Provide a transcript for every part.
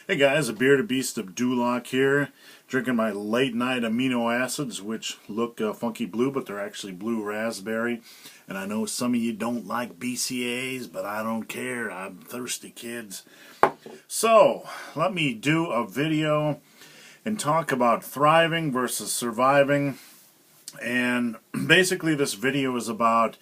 Hey guys, a bearded beast of Duloc here, drinking my late night amino acids, which look funky blue, but they're actually blue raspberry. And I know some of you don't like BCAs, but I don't care. I'm thirsty, kids. So, let me do a video and talk about thriving versus surviving. And basically this video is about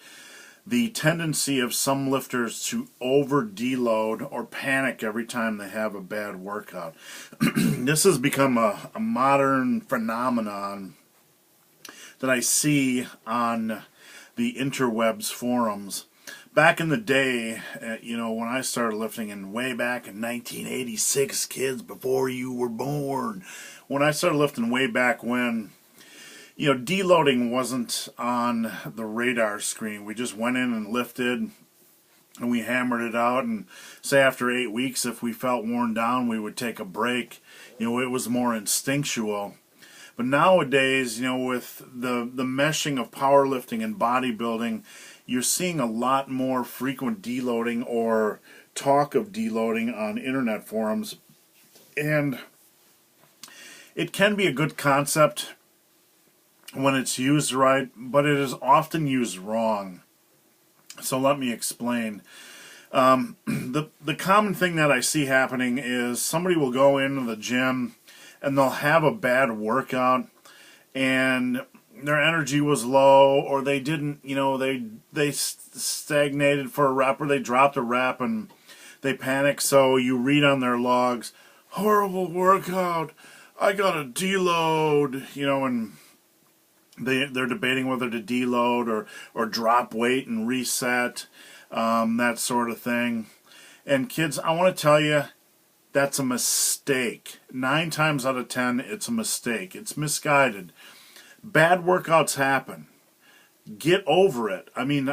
the tendency of some lifters to over deload or panic every time they have a bad workout. This has become a modern phenomenon that I see on the interwebs forums. Back in the day, when I started lifting, and way back in 1986, kids, before you were born, when I started lifting way back when, deloading wasn't on the radar screen. We just went in and lifted, and we hammered it out, and say after 8 weeks, if we felt worn down, we would take a break. It was more instinctual. But nowadays, with the meshing of powerlifting and bodybuilding, you're seeing a lot more frequent deloading or talk of deloading on internet forums. And it can be a good concept when it's used right, but it is often used wrong. So let me explain. The common thing that I see happening is somebody will go into the gym and they'll have a bad workout and their energy was low, or they didn't, they stagnated for a rep, or they dropped a rep and they panic. So you read on their logs, horrible workout, I got a deload, and they're debating whether to deload or drop weight and reset, that sort of thing. And kids, I want to tell you, that's a mistake. 9 times out of 10, it's a mistake. It's misguided. Bad workouts happen. Get over it. I mean,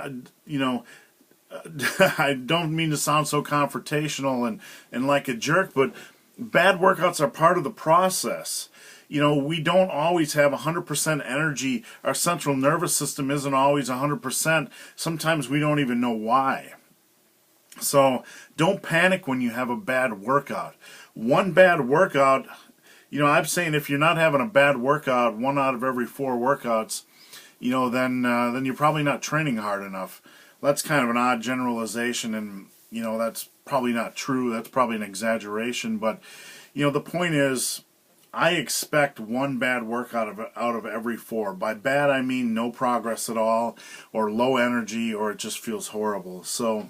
I don't mean to sound so confrontational and like a jerk, but bad workouts are part of the process. We don't always have 100% energy. Our central nervous system isn't always 100%. Sometimes we don't even know why. So don't panic when you have a bad workout. One bad workout, I'm saying if you're not having a bad workout 1 out of every 4 workouts, then you're probably not training hard enough. That's kind of an odd generalization, and that's probably not true. That's probably an exaggeration. But the point is, I expect 1 bad workout out of every 4. By bad, I mean no progress at all, or low energy, or it just feels horrible. So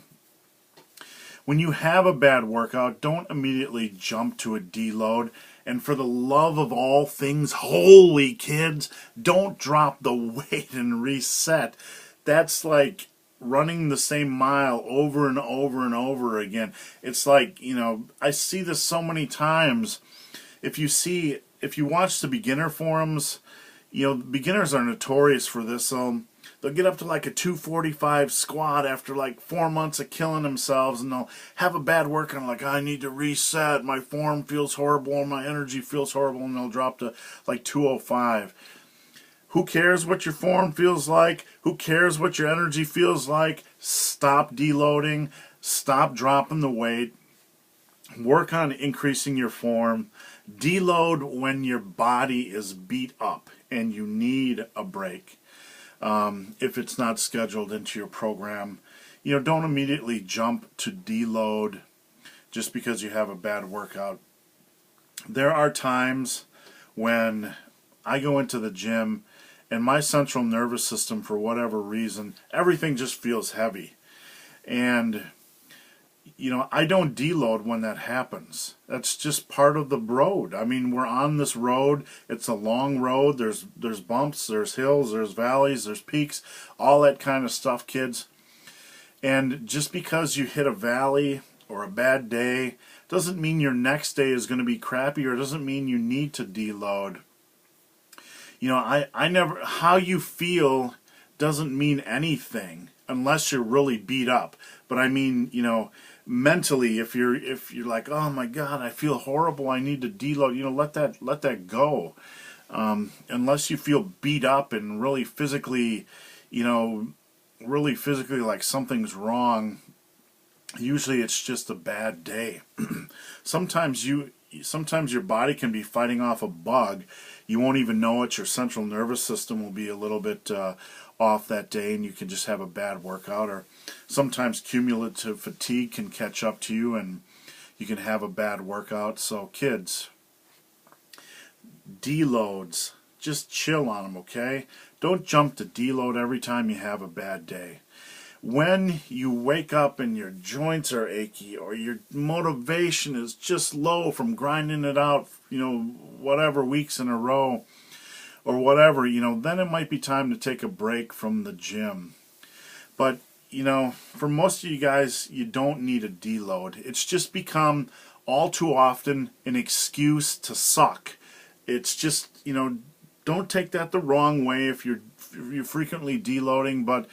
when you have a bad workout, don't immediately jump to a deload. And for the love of all things holy, kids, don't drop the weight and reset. That's like running the same mile over and over and over again. It's like, I see this so many times. If you watch the beginner forums, beginners are notorious for this. They'll get up to like a 245 squat after like 4 months of killing themselves, and they'll have a bad workout, like, I need to reset, my form feels horrible, and my energy feels horrible, and they'll drop to like 205. Who cares what your form feels like? Who cares what your energy feels like? Stop deloading. Stop dropping the weight. Work on increasing your form. Deload when your body is beat up and you need a break. If it's not scheduled into your program, don't immediately jump to deload just because you have a bad workout. There are times when I go into the gym and my central nervous system, for whatever reason, everything just feels heavy. And I don't deload when that happens. That's just part of the road. I mean, we're on this road. It's a long road. There's bumps, there's hills, there's valleys, there's peaks, all that kind of stuff, kids. And just because you hit a valley or a bad day doesn't mean your next day is going to be crappy, or doesn't mean you need to deload. I never, how you feel doesn't mean anything unless you're really beat up. But I mean, mentally, if you're like, oh my God, I feel horrible, I need to deload, let that go. Unless you feel beat up and really physically like something's wrong, usually it's just a bad day. Sometimes you sometimes your body can be fighting off a bug. You won't even know it. Your central nervous system will be a little bit off that day, and you can just have a bad workout. Or sometimes cumulative fatigue can catch up to you, and you can have a bad workout. So kids, deloads, just chill on them, okay? Don't jump to deload every time you have a bad day. When you wake up and your joints are achy, or your motivation is just low from grinding it out, whatever weeks in a row, or whatever, then it might be time to take a break from the gym. But, for most of you guys, you don't need a deload. It's just become all too often an excuse to suck. It's just, don't take that the wrong way if you're frequently deloading, but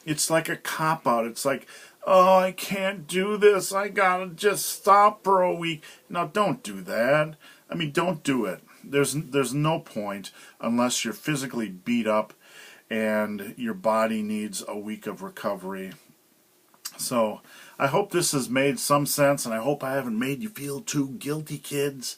it's like a cop-out. It's like, oh, I can't do this. I gotta just stop for a week. Now, don't do that. I mean, don't do it. There's no point unless you're physically beat up and your body needs a week of recovery. So, I hope this has made some sense, and I hope I haven't made you feel too guilty, kids.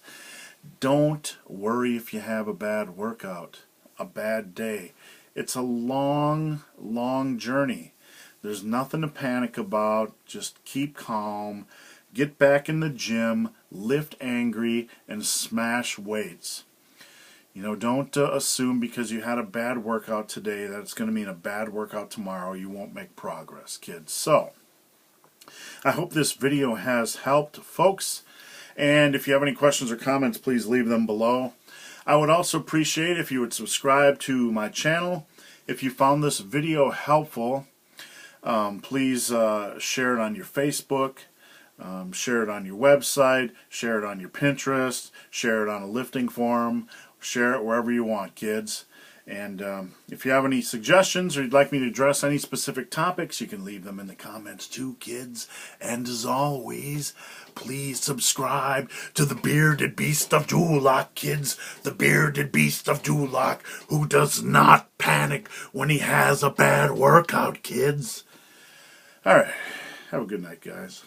Don't worry if you have a bad workout, a bad day. It's a long, long journey. There's nothing to panic about. Just keep calm. Get back in the gym. Lift angry and smash weights. Don't assume because you had a bad workout today that it's going to mean a bad workout tomorrow. You won't make progress, kids. So, I hope this video has helped, folks. And if you have any questions or comments, please leave them below. I would also appreciate if you would subscribe to my channel. If you found this video helpful, please share it on your Facebook, share it on your website, share it on your Pinterest, share it on a lifting forum, share it wherever you want, kids. And if you have any suggestions or you'd like me to address any specific topics, you can leave them in the comments too, kids. And as always, please subscribe to the Bearded Beast of Duloc, kids. The Bearded Beast of Duloc, who does not panic when he has a bad workout, kids. All right. Have a good night, guys.